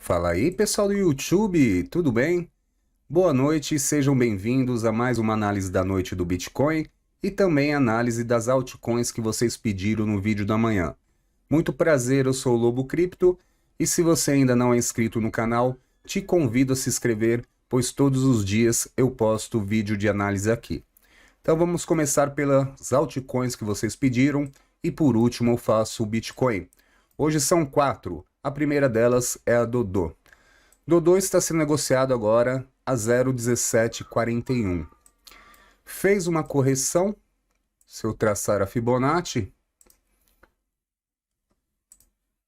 Fala aí, pessoal do YouTube, tudo bem? Boa noite, sejam bem-vindos a mais uma análise da noite do Bitcoin e também análise das altcoins que vocês pediram no vídeo da manhã. Muito prazer, eu sou o Lobo Cripto e se você ainda não é inscrito no canal, te convido a se inscrever, pois todos os dias eu posto vídeo de análise aqui. Então vamos começar pelas altcoins que vocês pediram e por último eu faço o Bitcoin. Hoje são 4. A primeira delas é a Dodô. Dodô está sendo negociado agora a 0,1741. Fez uma correção, se eu traçar a Fibonacci,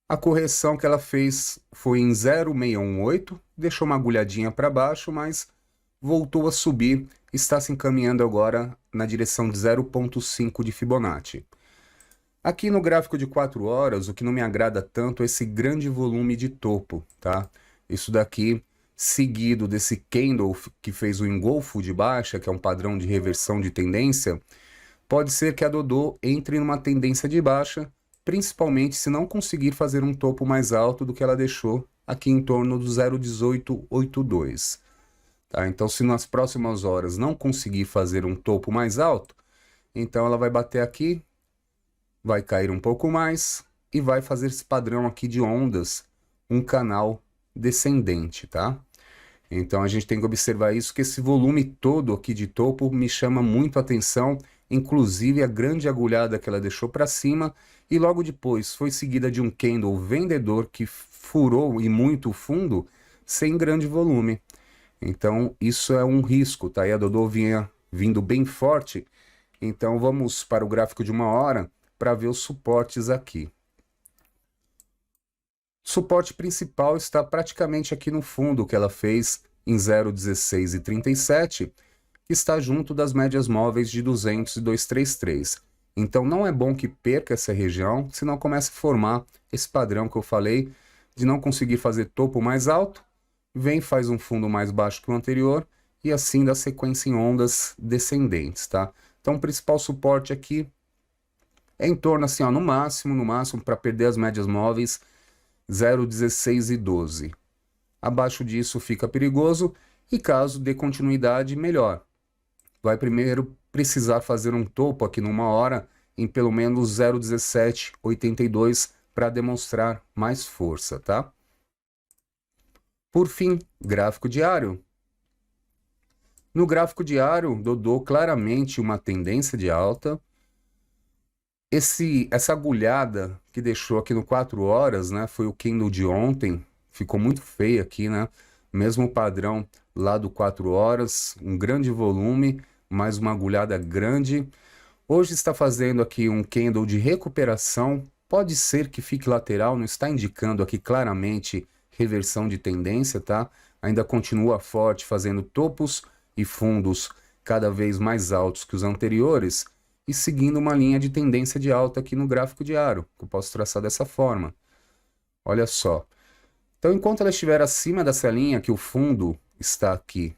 a correção que ela fez foi em 0,618, deixou uma agulhadinha para baixo, mas voltou a subir, está se encaminhando agora na direção de 0,5 de Fibonacci. Aqui no gráfico de 4 horas, o que não me agrada tanto é esse grande volume de topo, tá? Isso daqui, seguido desse candle que fez o engolfo de baixa, que é um padrão de reversão de tendência, pode ser que a Dodô entre numa tendência de baixa, principalmente se não conseguir fazer um topo mais alto do que ela deixou aqui em torno do 0,1882. Tá? Então, se nas próximas horas não conseguir fazer um topo mais alto, então ela vai bater aqui, vai cair um pouco mais e vai fazer esse padrão aqui de ondas, um canal descendente, tá? Então a gente tem que observar isso, que esse volume todo aqui de topo me chama muito a atenção, inclusive a grande agulhada que ela deixou para cima, e logo depois foi seguida de um candle vendedor que furou e muito fundo, sem grande volume. Então isso é um risco, tá? E a Dodô vinha vindo bem forte, então vamos para o gráfico de 1 hora, para ver os suportes aqui. O suporte principal está praticamente aqui no fundo, que ela fez em 0,1637, que está junto das médias móveis de 200 e 233. Então não é bom que perca essa região, senão começa a formar esse padrão que eu falei, de não conseguir fazer topo mais alto, vem faz um fundo mais baixo que o anterior, e assim dá sequência em ondas descendentes, tá? Então o principal suporte aqui é em torno assim, ó, no máximo, para perder as médias móveis, 0,1612. Abaixo disso fica perigoso e caso dê continuidade, melhor. Vai primeiro precisar fazer um topo aqui numa hora em pelo menos 0,1782 para demonstrar mais força, tá? Por fim, gráfico diário. No gráfico diário, Dodô claramente uma tendência de alta. Essa agulhada que deixou aqui no 4 horas, né, foi o candle de ontem, ficou muito feio aqui, né, mesmo padrão lá do 4 horas, um grande volume, mais uma agulhada grande. Hoje está fazendo aqui um candle de recuperação, pode ser que fique lateral, não está indicando aqui claramente reversão de tendência, tá? Ainda continua forte, fazendo topos e fundos cada vez mais altos que os anteriores, e seguindo uma linha de tendência de alta aqui no gráfico diário, que eu posso traçar dessa forma. Olha só. Então, enquanto ela estiver acima dessa linha, que o fundo está aqui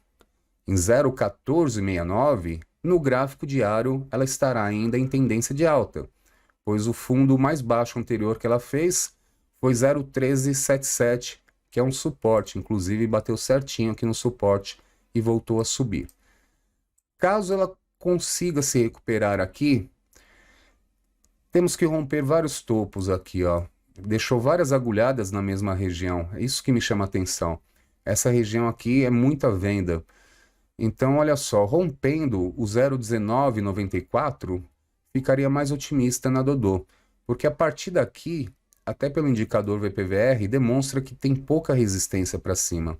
em 0,1469, no gráfico diário ela estará ainda em tendência de alta, pois o fundo mais baixo anterior que ela fez foi 0,1377, que é um suporte, inclusive bateu certinho aqui no suporte e voltou a subir. Caso ela consiga se recuperar aqui, temos que romper vários topos aqui, ó. Deixou várias agulhadas na mesma região, é isso que me chama a atenção. Essa região aqui é muita venda. Então, olha só, rompendo o 0,1994, ficaria mais otimista na Dodô, porque a partir daqui, até pelo indicador VPVR, demonstra que tem pouca resistência para cima.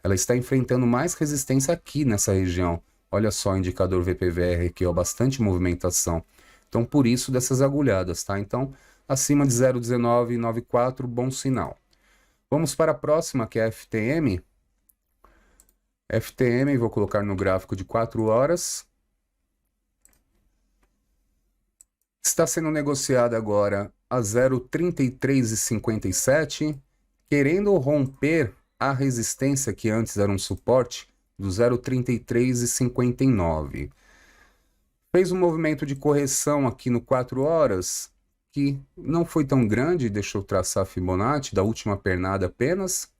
Ela está enfrentando mais resistência aqui nessa região. Olha só o indicador VPVR aqui, ó, bastante movimentação. Então, por isso dessas agulhadas, tá? Então, acima de 0,1994, bom sinal. Vamos para a próxima, que é a FTM. FTM, vou colocar no gráfico de 4 horas. Está sendo negociada agora a 0,3357, querendo romper a resistência que antes era um suporte do 0,3359. Fez um movimento de correção aqui no 4 horas, que não foi tão grande, deixa eu traçar a Fibonacci, da última pernada apenas.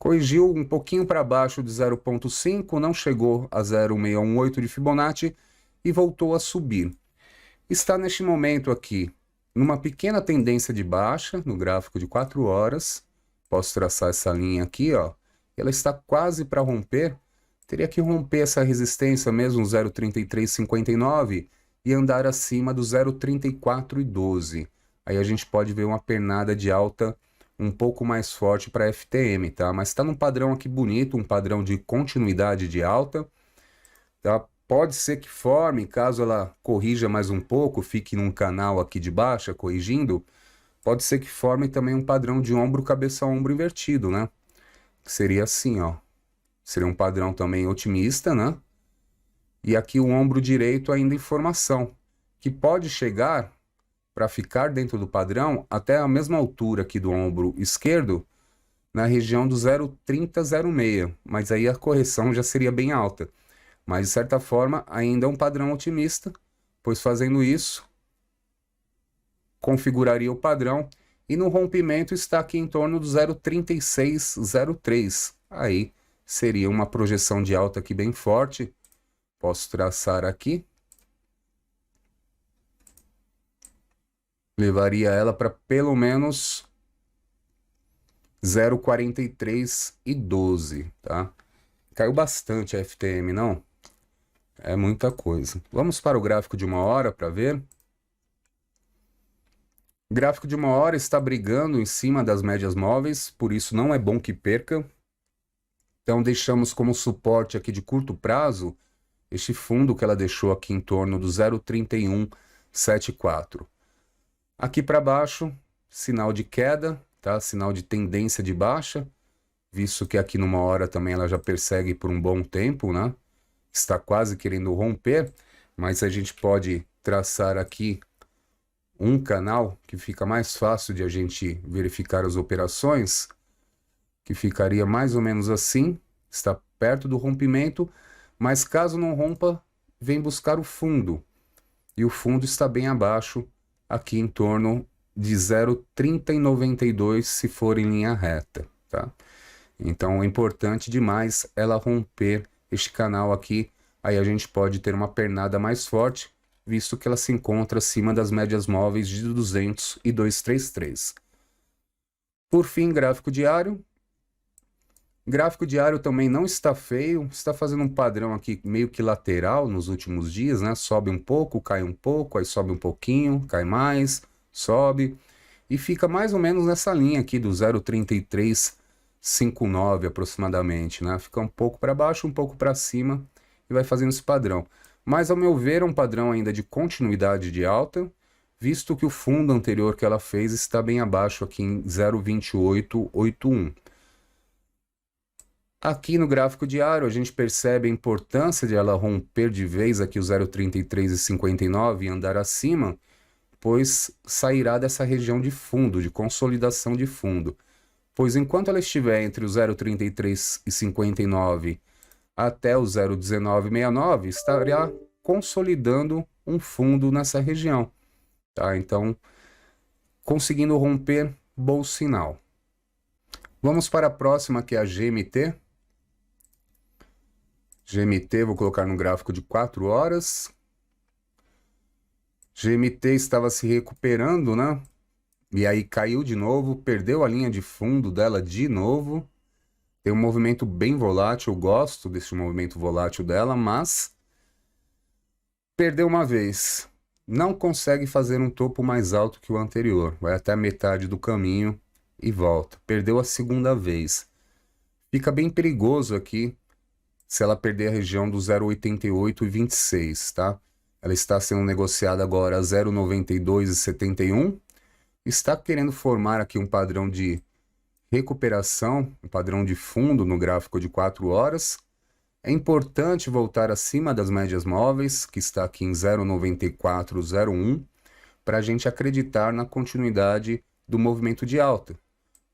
Corrigiu um pouquinho para baixo de 0,5, não chegou a 0,618 de Fibonacci e voltou a subir. Está neste momento aqui numa pequena tendência de baixa no gráfico de 4 horas. Posso traçar essa linha aqui, ó. Ela está quase para romper. Teria que romper essa resistência mesmo, 0,3359, e andar acima do 0,3412. Aí a gente pode ver uma pernada de alta um pouco mais forte para FTM, tá? Mas está num padrão aqui bonito, um padrão de continuidade de alta, tá? Pode ser que forme, caso ela corrija mais um pouco, fique num canal aqui de baixa, corrigindo, pode ser que forme também um padrão de ombro, cabeça, ombro invertido, né? Que seria assim, ó. Seria um padrão também otimista, né? E aqui o ombro direito ainda em formação, que pode chegar, para ficar dentro do padrão, até a mesma altura aqui do ombro esquerdo, na região do 0,3006, mas aí a correção já seria bem alta. Mas, de certa forma, ainda é um padrão otimista, pois fazendo isso, configuraria o padrão, e no rompimento está aqui em torno do 0,3603. Aí seria uma projeção de alta aqui bem forte. Posso traçar aqui. Levaria ela para pelo menos 0,4312, tá? Caiu bastante a FTM, não? É muita coisa. Vamos para o gráfico de 1 hora para ver. O gráfico de 1 hora está brigando em cima das médias móveis, por isso não é bom que perca. Então deixamos como suporte aqui de curto prazo este fundo que ela deixou aqui em torno do 0,3174. Aqui para baixo, sinal de queda, tá? Sinal de tendência de baixa, visto que aqui numa hora também ela já persegue por um bom tempo, né? Está quase querendo romper, mas a gente pode traçar aqui um canal que fica mais fácil de a gente verificar as operações, que ficaria mais ou menos assim, está perto do rompimento, mas caso não rompa, vem buscar o fundo, e o fundo está bem abaixo, aqui em torno de 0,3092 se for em linha reta, tá? Então é importante demais ela romper este canal aqui, aí a gente pode ter uma pernada mais forte, visto que ela se encontra acima das médias móveis de 200 e 233. Por fim, gráfico diário. Gráfico diário também não está feio, está fazendo um padrão aqui meio que lateral nos últimos dias, né? Sobe um pouco, cai um pouco, aí sobe um pouquinho, cai mais, sobe, e fica mais ou menos nessa linha aqui do 0,3359 aproximadamente, né? Fica um pouco para baixo, um pouco para cima e vai fazendo esse padrão. Mas, ao meu ver, é um padrão ainda de continuidade de alta, visto que o fundo anterior que ela fez está bem abaixo aqui em 0,2881. Aqui no gráfico diário, a gente percebe a importância de ela romper de vez aqui o 0,3359 e andar acima, pois sairá dessa região de fundo, de consolidação de fundo. Pois enquanto ela estiver entre o 0,3359 até o 0,1969, estará consolidando um fundo nessa região, tá? Então, conseguindo romper, bom sinal. Vamos para a próxima, que é a GMT. GMT, vou colocar no gráfico de 4 horas. GMT estava se recuperando, né? E aí caiu de novo, perdeu a linha de fundo dela de novo. Tem um movimento bem volátil, eu gosto desse movimento volátil dela, mas perdeu uma vez. Não consegue fazer um topo mais alto que o anterior. Vai até a metade do caminho e volta. Perdeu a segunda vez. Fica bem perigoso aqui se ela perder a região do 0,8826, tá? Ela está sendo negociada agora a 0,9271. Está querendo formar aqui um padrão de recuperação, um padrão de fundo no gráfico de 4 horas. É importante voltar acima das médias móveis, que está aqui em 0,9401, para a gente acreditar na continuidade do movimento de alta,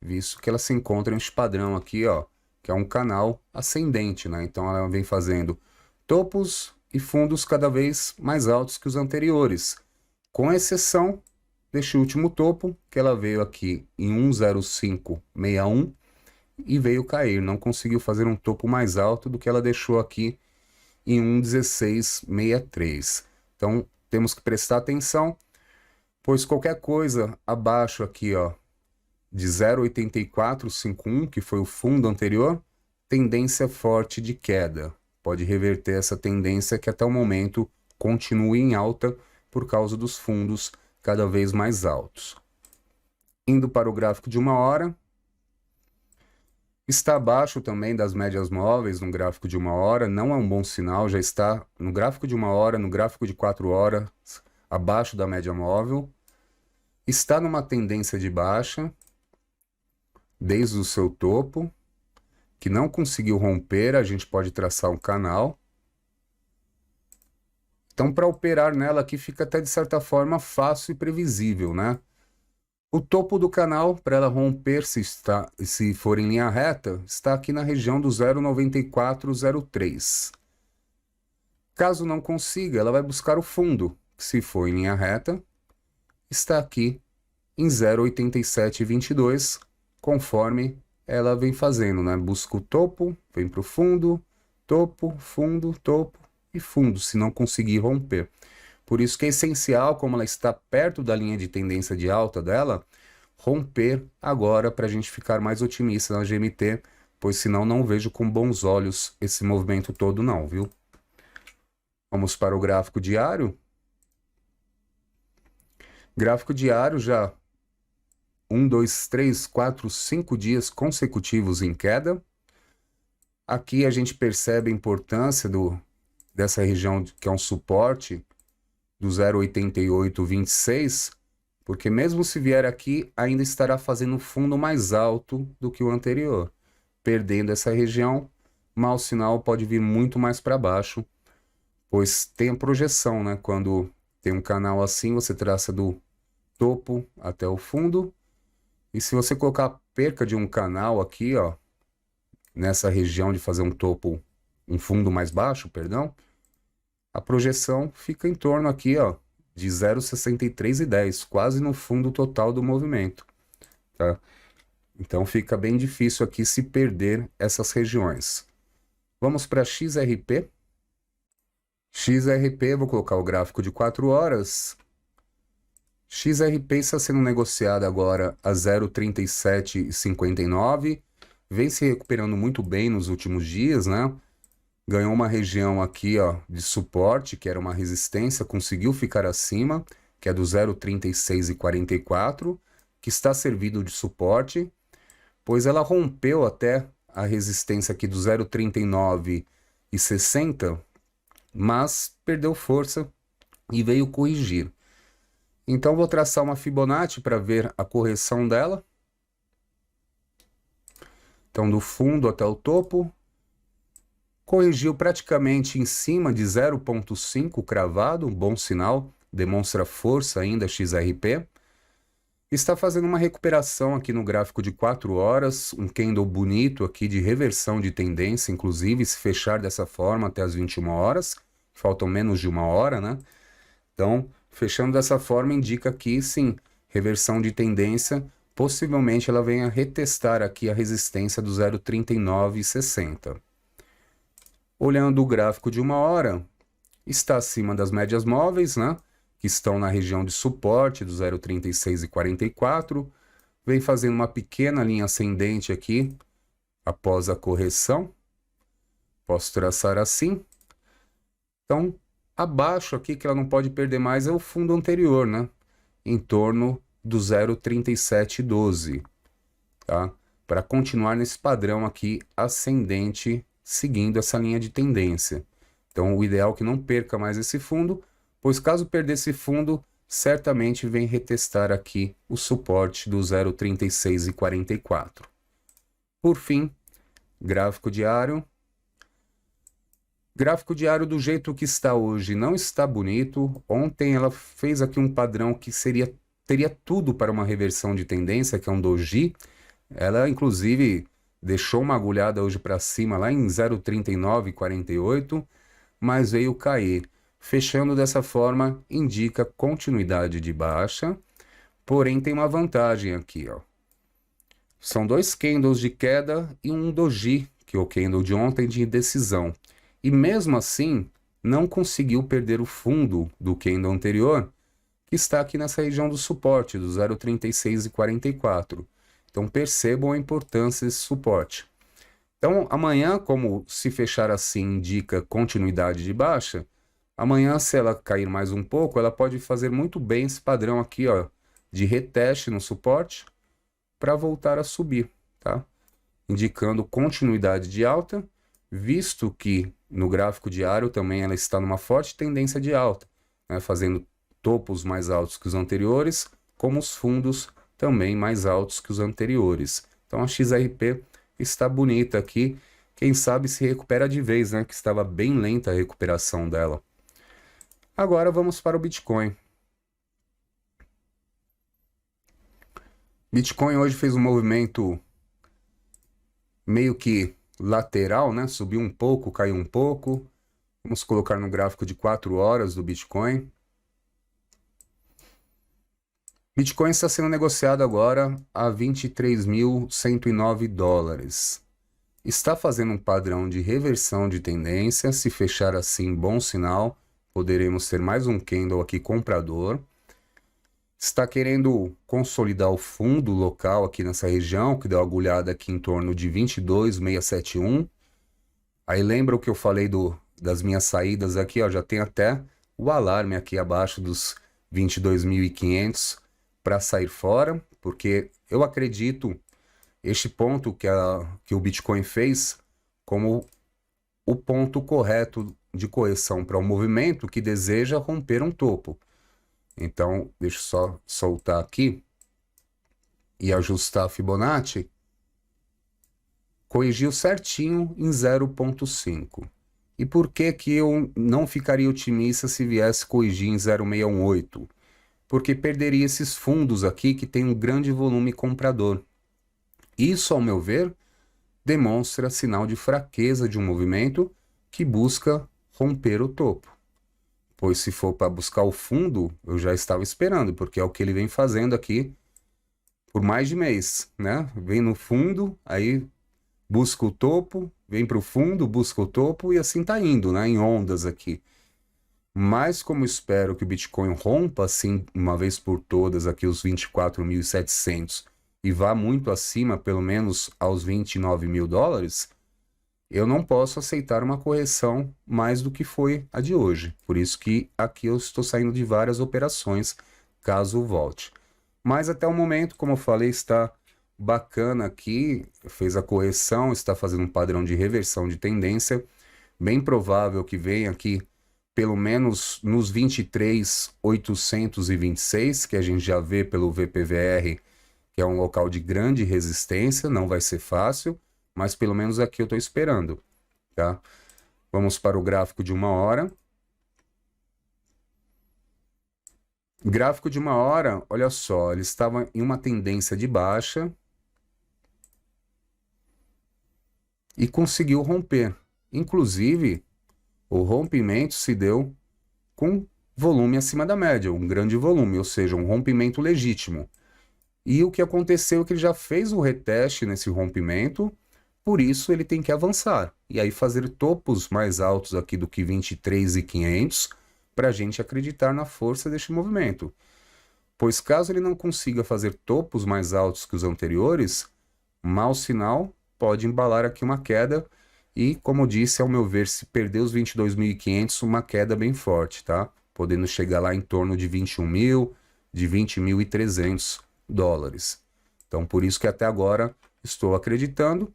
visto que ela se encontra nesse padrão aqui, ó, que é um canal ascendente, né? Então ela vem fazendo topos e fundos cada vez mais altos que os anteriores, com exceção deste último topo, que ela veio aqui em 10561 e veio cair, não conseguiu fazer um topo mais alto do que ela deixou aqui em 1,1663. Então, temos que prestar atenção, pois qualquer coisa abaixo aqui, ó, de 0,8451, que foi o fundo anterior, tendência forte de queda. Pode reverter essa tendência que até o momento continua em alta por causa dos fundos cada vez mais altos. Indo para o gráfico de 1 hora, está abaixo também das médias móveis no gráfico de 1 hora, não é um bom sinal, já está no gráfico de 1 hora, no gráfico de 4 horas, abaixo da média móvel. Está numa tendência de baixa, desde o seu topo, que não conseguiu romper, a gente pode traçar um canal. Então, para operar nela aqui fica até de certa forma fácil e previsível, né? O topo do canal, para ela romper, se for em linha reta, está aqui na região do 0,9403. Caso não consiga, ela vai buscar o fundo, que se for em linha reta, está aqui em 0,8722, conforme ela vem fazendo, né? Busca o topo, vem para o fundo, topo, topo e fundo, se não conseguir romper. Por isso que é essencial, como ela está perto da linha de tendência de alta dela, romper agora para a gente ficar mais otimista na GMT, pois senão não vejo com bons olhos esse movimento todo não, viu? Vamos para o gráfico diário. Gráfico diário já 1, 2, 3, 4, 5 dias consecutivos em queda. Aqui a gente percebe a importância dessa região que é um suporte do 0,8826, porque mesmo se vier aqui, ainda estará fazendo um fundo mais alto do que o anterior. Perdendo essa região, mau sinal pode vir muito mais para baixo, pois tem a projeção, né? Quando tem um canal assim, você traça do topo até o fundo, e se você colocar a perca de um canal aqui, ó, nessa região de fazer um topo, um fundo mais baixo, perdão, a projeção fica em torno aqui, ó, de 0,6310, quase no fundo total do movimento, tá? Então fica bem difícil aqui se perder essas regiões. Vamos para XRP. XRP, vou colocar o gráfico de 4 horas. XRP está sendo negociado agora a 0,3759, vem se recuperando muito bem nos últimos dias, né? Ganhou uma região aqui, ó, de suporte, que era uma resistência, conseguiu ficar acima, que é do 0,3644, que está servido de suporte, pois ela rompeu até a resistência aqui do 0,3960, mas perdeu força e veio corrigir. Então vou traçar uma Fibonacci para ver a correção dela. Então do fundo até o topo, corrigiu praticamente em cima de 0,5 cravado, um bom sinal, demonstra força ainda XRP. Está fazendo uma recuperação aqui no gráfico de 4 horas, um candle bonito aqui de reversão de tendência, inclusive se fechar dessa forma até as 21 horas, faltam menos de 1 hora, né? Então, fechando dessa forma indica que sim, reversão de tendência, possivelmente ela venha retestar aqui a resistência do 0,3960. Olhando o gráfico de 1 hora, está acima das médias móveis, né? Que estão na região de suporte do 0,3644, vem fazendo uma pequena linha ascendente aqui, após a correção. Posso traçar assim. Então, abaixo aqui, que ela não pode perder mais, é o fundo anterior, né? Em torno do 0,3712, tá? Para continuar nesse padrão aqui ascendente, seguindo essa linha de tendência. Então, o ideal é que não perca mais esse fundo, pois caso perder esse fundo, certamente vem retestar aqui o suporte do 0,3644. Por fim, gráfico diário. Gráfico diário do jeito que está hoje não está bonito. Ontem ela fez aqui um padrão que teria tudo para uma reversão de tendência, que é um doji. Ela, inclusive, deixou uma agulhada hoje para cima, lá em 0,3948, mas veio cair. Fechando dessa forma, indica continuidade de baixa, porém tem uma vantagem aqui, ó. São dois candles de queda e um doji, que é o candle de ontem de indecisão. E mesmo assim, não conseguiu perder o fundo do candle anterior, que está aqui nessa região do suporte, do 0,36 e 44. Então percebam a importância desse suporte. Então amanhã, como se fechar assim indica continuidade de baixa, amanhã se ela cair mais um pouco, ela pode fazer muito bem esse padrão aqui, ó, de reteste no suporte para voltar a subir, tá? Indicando continuidade de alta, visto que no gráfico diário também ela está numa forte tendência de alta, né? Fazendo topos mais altos que os anteriores, como os fundos também mais altos que os anteriores. Então a XRP está bonita aqui, quem sabe se recupera de vez, né? Que estava bem lenta a recuperação dela. Agora vamos para o Bitcoin. Bitcoin hoje fez um movimento meio que lateral, né? Subiu um pouco, caiu um pouco. Vamos colocar no gráfico de 4 horas do Bitcoin. Bitcoin está sendo negociado agora a 23.109 dólares. Está fazendo um padrão de reversão de tendência. Se fechar assim, bom sinal. Poderemos ter mais um candle aqui comprador. Está querendo consolidar o fundo local aqui nessa região, que deu uma agulhada aqui em torno de 22.671. Aí lembra o que eu falei das minhas saídas aqui, ó, já tem até o alarme aqui abaixo dos 22.500 para sair fora, porque eu acredito este ponto que o Bitcoin fez como o ponto correto de correção para um movimento que deseja romper um topo. Então, deixa eu só soltar aqui e ajustar a Fibonacci. Corrigiu certinho em 0,5. E por que que eu não ficaria otimista se viesse corrigir em 0,618? Porque perderia esses fundos aqui que tem um grande volume comprador. Isso, ao meu ver, demonstra sinal de fraqueza de um movimento que busca romper o topo. Pois se for para buscar o fundo, eu já estava esperando, porque é o que ele vem fazendo aqui por mais de mês, né? Vem no fundo, aí busca o topo, vem para o fundo, busca o topo e assim tá indo, né? Em ondas aqui. Mas como espero que o Bitcoin rompa assim uma vez por todas aqui os 24.700 e vá muito acima, pelo menos aos 29 mil dólares, eu não posso aceitar uma correção mais do que foi a de hoje. Por isso que aqui eu estou saindo de várias operações, caso volte. Mas até o momento, como eu falei, está bacana aqui, fez a correção, está fazendo um padrão de reversão de tendência, bem provável que venha aqui pelo menos nos 23.826, que a gente já vê pelo VPVR, que é um local de grande resistência, não vai ser fácil, mas pelo menos aqui eu estou esperando, tá? Vamos para o gráfico de 1 hora. Gráfico de 1 hora, olha só, ele estava em uma tendência de baixa e conseguiu romper. Inclusive, o rompimento se deu com volume acima da média, um grande volume, ou seja, um rompimento legítimo. E o que aconteceu é que ele já fez o reteste nesse rompimento, por isso ele tem que avançar. E aí fazer topos mais altos aqui do que 23.500 para a gente acreditar na força deste movimento. Pois caso ele não consiga fazer topos mais altos que os anteriores, mau sinal, pode embalar aqui uma queda. E como eu disse, ao meu ver, se perder os 22.500, uma queda bem forte, tá? Podendo chegar lá em torno de 21 mil, de 20.300 dólares. Então por isso que até agora estou acreditando.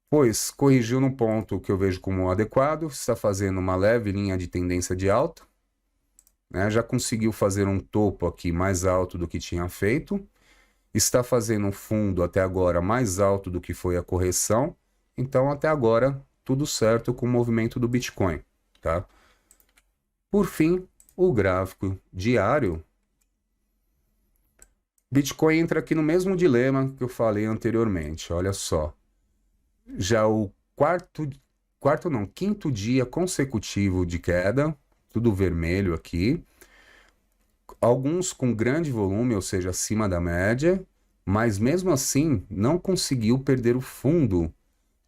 Pois corrigiu no ponto que eu vejo como adequado, está fazendo uma leve linha de tendência de alta, né? Já conseguiu fazer um topo aqui mais alto do que tinha feito, está fazendo um fundo até agora mais alto do que foi a correção, então até agora tudo certo com o movimento do Bitcoin, tá? Por fim, o gráfico diário. Bitcoin entra aqui no mesmo dilema que eu falei anteriormente, olha só. Já o quinto dia consecutivo de queda, tudo vermelho aqui. Alguns com grande volume, ou seja, acima da média, mas mesmo assim não conseguiu perder o fundo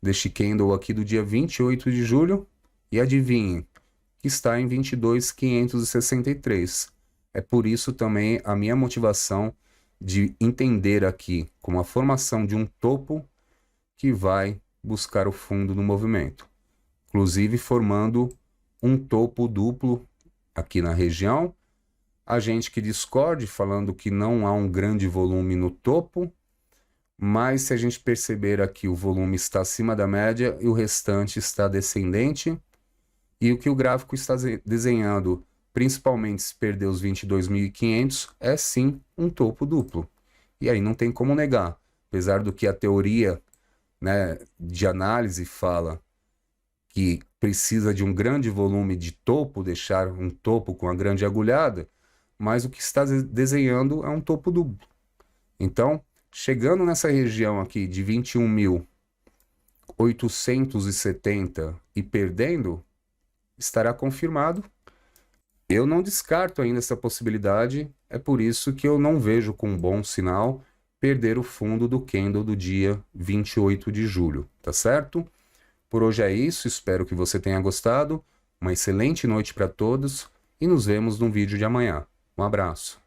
deste candle aqui do dia 28 de julho, e adivinhe, que está em 22.563. É por isso também a minha motivação de entender aqui como a formação de um topo que vai buscar o fundo no movimento, inclusive formando um topo duplo aqui na região. A gente que discorde, falando que não há um grande volume no topo, mas se a gente perceber aqui, o volume está acima da média e o restante está descendente, e o que o gráfico está desenhando, principalmente se perder os 22.500, é sim um topo duplo. E aí não tem como negar, apesar do que a teoria, né, de análise fala que precisa de um grande volume de topo, deixar um topo com a grande agulhada, mas o que está desenhando é um topo duplo. Então, chegando nessa região aqui de 21.870 e perdendo, estará confirmado. Eu não descarto ainda essa possibilidade, é por isso que eu não vejo com um bom sinal perder o fundo do candle do dia 28 de julho, tá certo? Por hoje é isso, espero que você tenha gostado, uma excelente noite para todos e nos vemos no vídeo de amanhã. Um abraço.